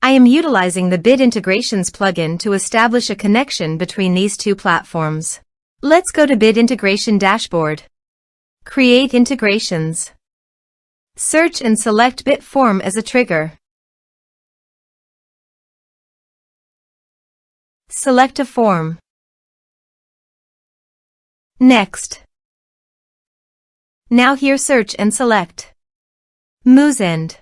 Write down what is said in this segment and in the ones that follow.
I am utilizing the Bit Integrations plugin to establish a connection between these two platforms. Let's go to Bit Integration Dashboard. Create integrations. Search and select Bit Form as a trigger. Select a form. Next. Now here search and select Moosend.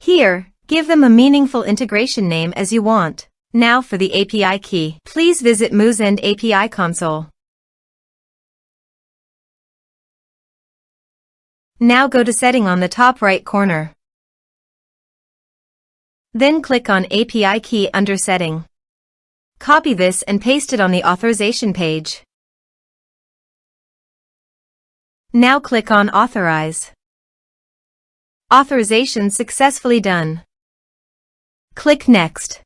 Here, give them a meaningful integration name as you want. Now for the API key. Please visit Moosend API console. Now go to Setting on the top right corner. Then click on API key under Setting. Copy this and paste it on the authorization page. Now click on Authorize. Authorization successfully done. Click Next.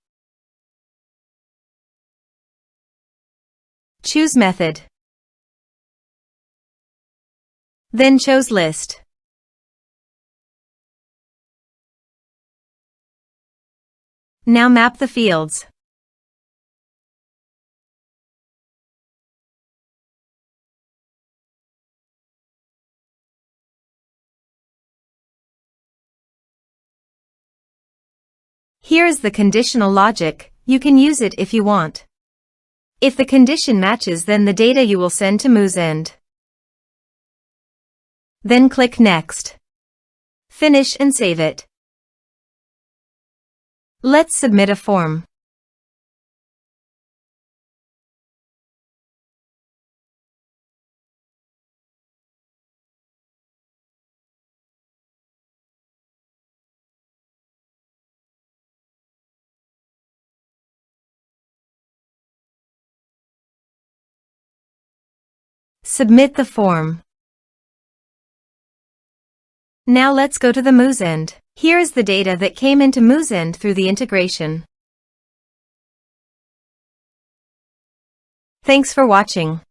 Choose Method. Then choose List. Now map the fields. Here is the conditional logic. You can use it if you want. If the condition matches, then the data you will send to Moosend. Then click Next. Finish and save it. Let's submit a form. Submit the form. Now let's go to the Moosend. Here is the data that came into Moosend through the integration. Thanks for watching.